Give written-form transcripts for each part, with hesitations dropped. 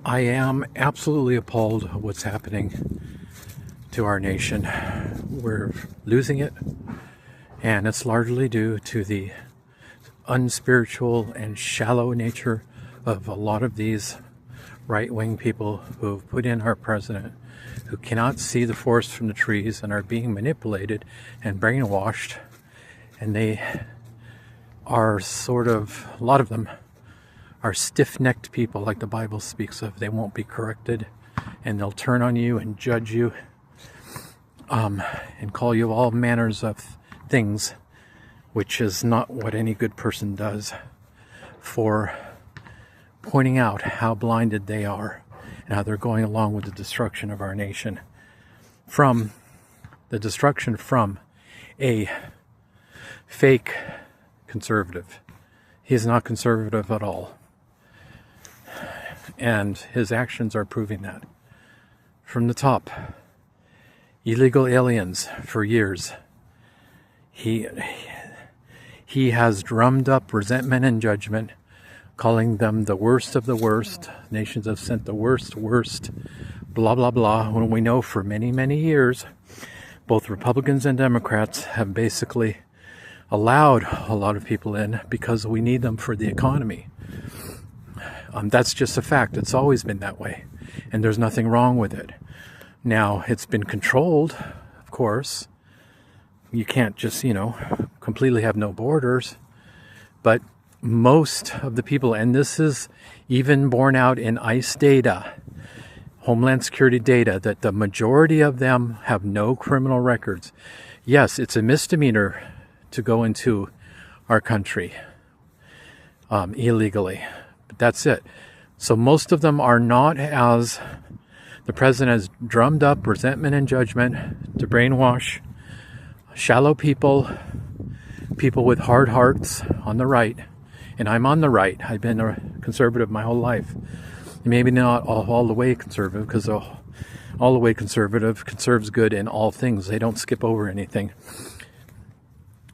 I am absolutely appalled at what's happening to our nation. We're losing it, and it's largely due to the unspiritual and shallow nature of a lot of these right-wing people who have put in our president, who cannot see the forest from the trees and are being manipulated and brainwashed. And they are sort of, a lot of them are stiff-necked people, like the Bible speaks of. They won't be corrected, and they'll turn on you and judge you, and call you all manners of things, which is not what any good person does, for pointing out how blinded they are and how they're going along with the destruction of our nation. From the destruction from a fake conservative. He's not conservative at all. And his actions are proving that. From the top, illegal aliens for years. He has drummed up resentment and judgment, calling them the worst of the worst. Nations have sent the worst, blah, blah, blah. When we know for many, many years, both Republicans and Democrats have basically allowed a lot of people in because we need them for the economy. That's just a fact. It's always been that way. And there's nothing wrong with it. Now, it's been controlled, of course. You can't just, completely have no borders. But most of the people, and this is even borne out in ICE data, Homeland Security data, that the majority of them have no criminal records. Yes, it's a misdemeanor to go into our country illegally. But that's it. So most of them are not, as the president has drummed up resentment and judgment to brainwash shallow people with hard hearts on the right. And I'm on the right. I've been a conservative my whole life. Maybe not all the way conservative, because all the way conservative conserves good in all things. They don't skip over anything.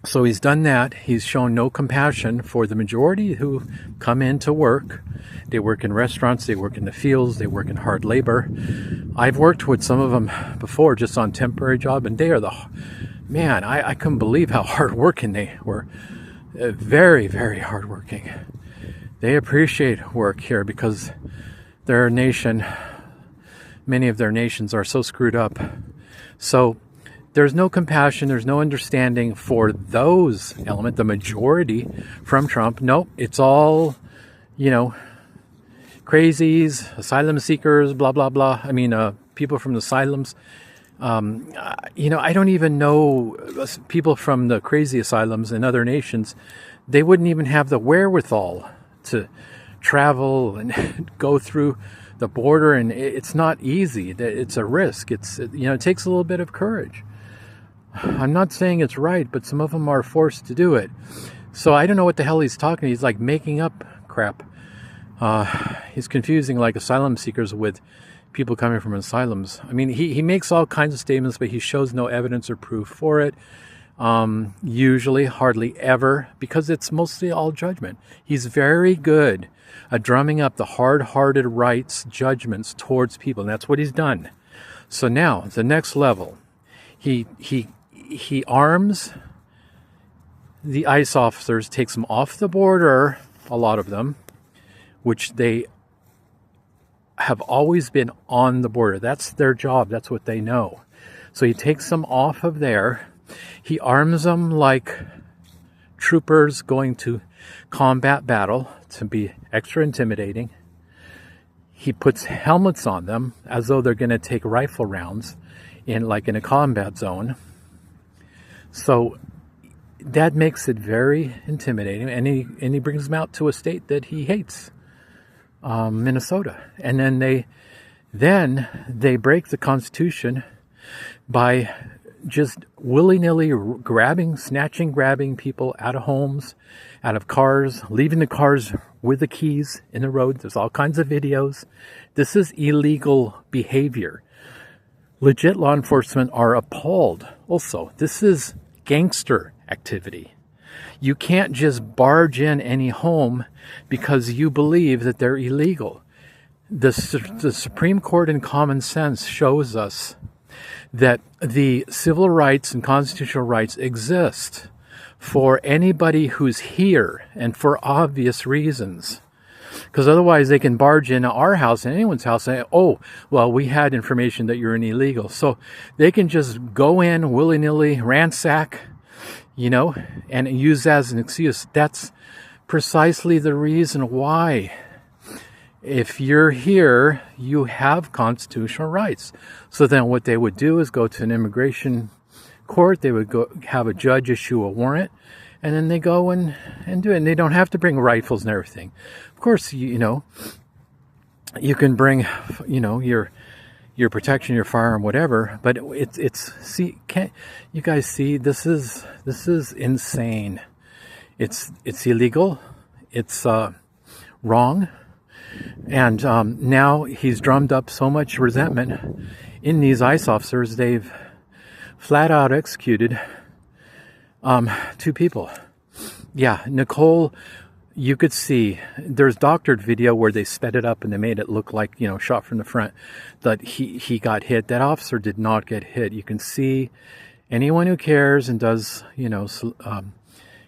So he's done that. He's shown no compassion for the majority who come in to work. They work in restaurants, they work in the fields, they work in hard labor. I've worked with some of them before, just on temporary job, and they are I couldn't believe how hardworking they were. Very, very hardworking. They appreciate work here because their nation, many of their nations are so screwed up. So there's no compassion, there's no understanding for those elements, the majority from Trump. Nope, it's all, crazies, asylum seekers, blah, blah, blah. I mean, people from the asylums. I don't even know people from the crazy asylums in other nations. They wouldn't even have the wherewithal to travel and go through the border. And it's not easy. It's a risk. It takes a little bit of courage. I'm not saying it's right, but some of them are forced to do it. So I don't know what the hell he's talking. He's like making up crap. He's confusing like asylum seekers with people coming from asylums. I mean, he makes all kinds of statements, but he shows no evidence or proof for it. Usually, hardly ever, because it's mostly all judgment. He's very good at drumming up the hard-hearted rights judgments towards people, and that's what he's done. So now, the next level, he arms the ICE officers, takes them off the border, a lot of them, which they have always been on the border. That's their job. That's what they know. So he takes them off of there. He arms them like troopers going to combat battle to be extra intimidating. He puts helmets on them as though they're going to take rifle rounds in a combat zone. So that makes it very intimidating. And he brings them out to a state that he hates. Minnesota. And then they break the Constitution by just willy-nilly grabbing people out of homes, out of cars, leaving the cars with the keys in the road. There's all kinds of videos. This is illegal behavior. Legit law enforcement are appalled. Also, this is gangster activity. You can't just barge in any home because you believe that they're illegal. The Supreme Court in common sense shows us that the civil rights and constitutional rights exist for anybody who's here and for obvious reasons. Because otherwise they can barge into our house and anyone's house and say, oh, well, we had information that you're an illegal. So they can just go in willy-nilly, ransack, and use that as an excuse. That's precisely the reason why, if you're here, you have constitutional rights. So then what they would do is go to an immigration court. They would go have a judge issue a warrant, and then they go and do it. And they don't have to bring rifles and everything. Of course, you can bring, your protection, your firearm, whatever. But can't you guys see? This is insane. It's illegal. It's wrong. And now he's drummed up so much resentment in these ICE officers. They've flat out executed 2 people. Yeah, Nicole, you could see there's doctored video where they sped it up and they made it look like, shot from the front, that he got hit. That officer did not get hit. You can see anyone who cares and does,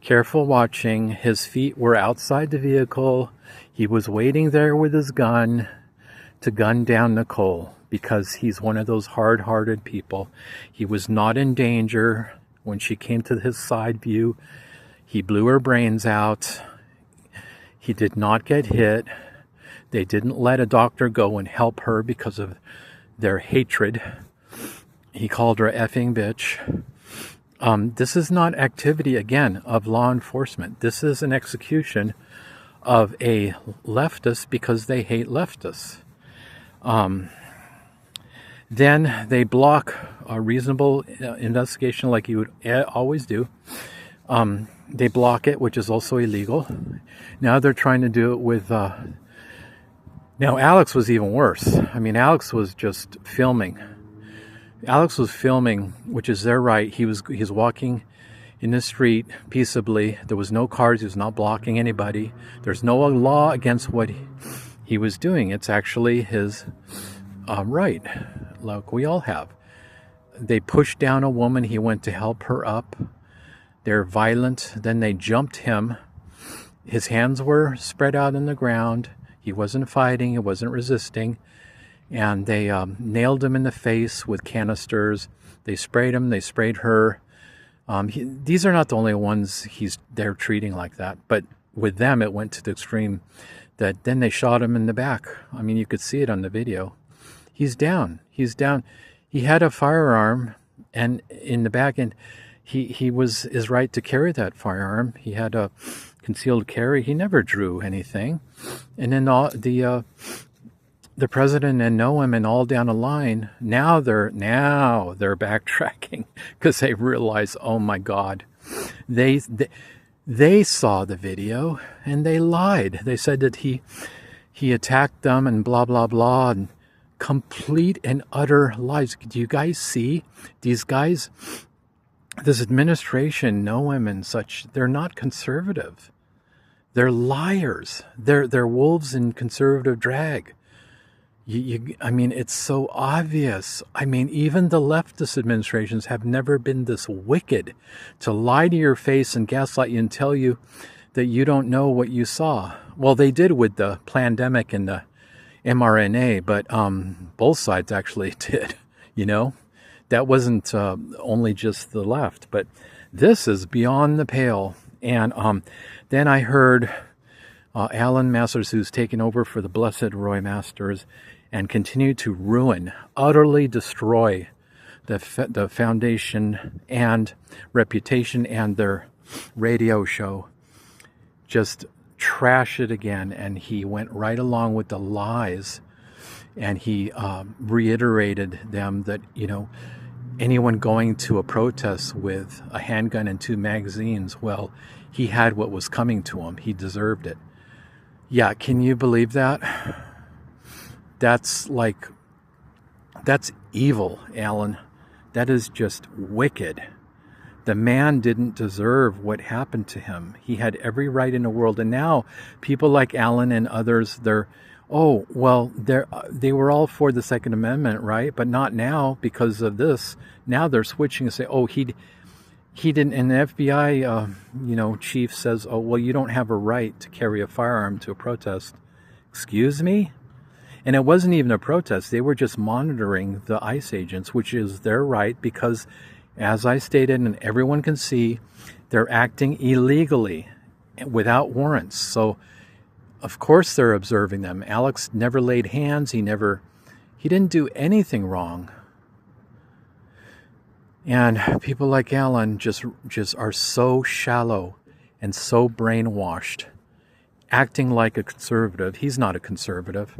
careful watching, his feet were outside the vehicle. He was waiting there with his gun to gun down Nicole because he's one of those hard-hearted people. He was not in danger. When she came to his side view, he blew her brains out. He did not get hit. They didn't let a doctor go and help her because of their hatred. He called her effing bitch. This is not activity, again, of law enforcement. This is an execution of a leftist because they hate leftists. Then they block a reasonable investigation like you would always do. They block it, which is also illegal. Now they're trying to do it with... Now Alex was even worse. Alex was just filming. Alex was filming, which is their right. He's walking in the street peaceably. There was no cars. He was not blocking anybody. There's no law against what he was doing. It's actually his right, like we all have. They pushed down a woman. He went to help her up. They're violent. Then they jumped him. His hands were spread out on the ground. He wasn't fighting. He wasn't resisting. And they nailed him in the face with canisters. They sprayed him. They sprayed her. These are not the only ones they're treating like that. But with them, it went to the extreme that then they shot him in the back. You could see it on the video. He's down. He's down. He had a firearm and in the back, and he was his right to carry that firearm. He had a concealed carry. He never drew anything. And then the president and Noam and all down the line, now they're backtracking because they realize, oh my God, they saw the video and they lied. They said that he attacked them and blah blah blah, and complete and utter lies. Do you guys see these guys? This administration, Noam and such, they're not conservative. They're liars. They're wolves in conservative drag. It's so obvious. Even the leftist administrations have never been this wicked to lie to your face and gaslight you and tell you that you don't know what you saw. Well, they did with the pandemic and the mRNA, but both sides actually did, That wasn't only just the left, but this is beyond the pale. And then I heard Alan Masters, who's taken over for the blessed Roy Masters, and continue to ruin, utterly destroy the foundation and reputation and their radio show. Just trash it again. And he went right along with the lies. And he reiterated them that, anyone going to a protest with a handgun and 2 magazines, well, he had what was coming to him. He deserved it. Yeah, can you believe that? That's evil, Alan. That is just wicked. The man didn't deserve what happened to him. He had every right in the world. And now people like Alan and others, they're Oh, well, they were all for the Second Amendment, right? But not now because of this. Now they're switching and say, oh, he didn't. And the FBI, chief says, oh, well, you don't have a right to carry a firearm to a protest. Excuse me? And it wasn't even a protest. They were just monitoring the ICE agents, which is their right because, as I stated, and everyone can see, they're acting illegally without warrants. So, of course, they're observing them. Alex never laid hands. He didn't do anything wrong. And people like Alan just are so shallow and so brainwashed, acting like a conservative. He's not a conservative.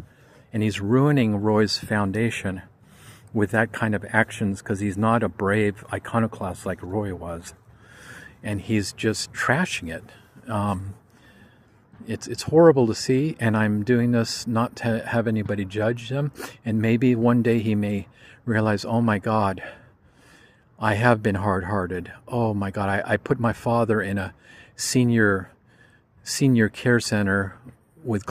And he's ruining Roy's foundation with that kind of actions because he's not a brave iconoclast like Roy was. And he's just trashing it. It's horrible to see, and I'm doing this not to have anybody judge him. And maybe one day he may realize, oh my God, I have been hard-hearted. Oh my God, I put my father in a senior care center with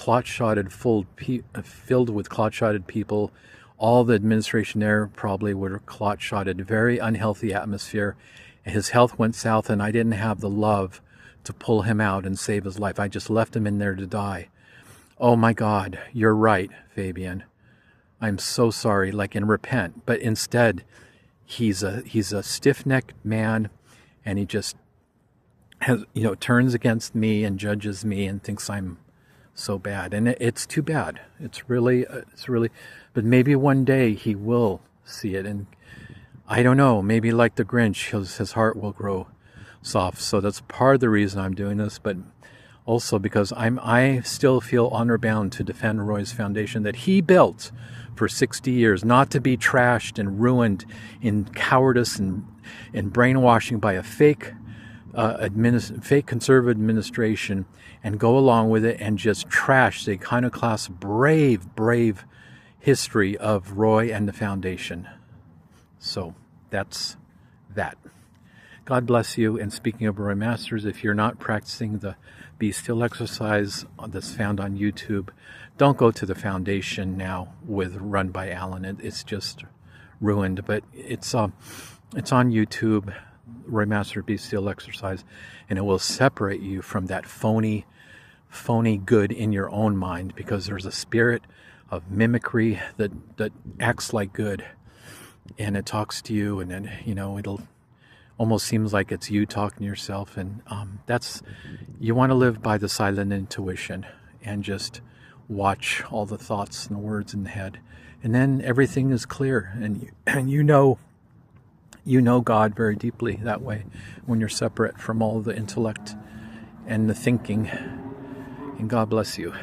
filled with clot-shotted people. All the administration there probably were clot-shotted. Very unhealthy atmosphere. His health went south, and I didn't have the love to pull him out and save his life. I just left him in there to die. Oh my God, you're right, Fabian. I'm so sorry. And repent. But instead, he's a stiff-necked man, and he just turns against me and judges me and thinks I'm so bad. And it's too bad. It's really, but maybe one day he will see it. And I don't know, maybe like the Grinch, his heart will grow soft. So that's part of the reason I'm doing this, but also because I still feel honor bound to defend Roy's foundation that he built for 60 years, not to be trashed and ruined in cowardice and brainwashing by a fake conservative administration, and go along with it and just trash the iconoclast brave history of Roy and the foundation. So that's that. God bless you. And speaking of Roy Masters, if you're not practicing the Be Still exercise that's found on YouTube, don't go to the foundation now run by Alan. It's just ruined. But it's on YouTube, Roy Master Be Still exercise, and it will separate you from that phony good in your own mind, because there's a spirit of mimicry that acts like good, and it talks to you, and then it'll almost seems like it's you talking to yourself. And you want to live by the silent intuition and just watch all the thoughts and the words in the head, and then everything is clear, and you know God very deeply that way when you're separate from all the intellect and the thinking. And God bless you.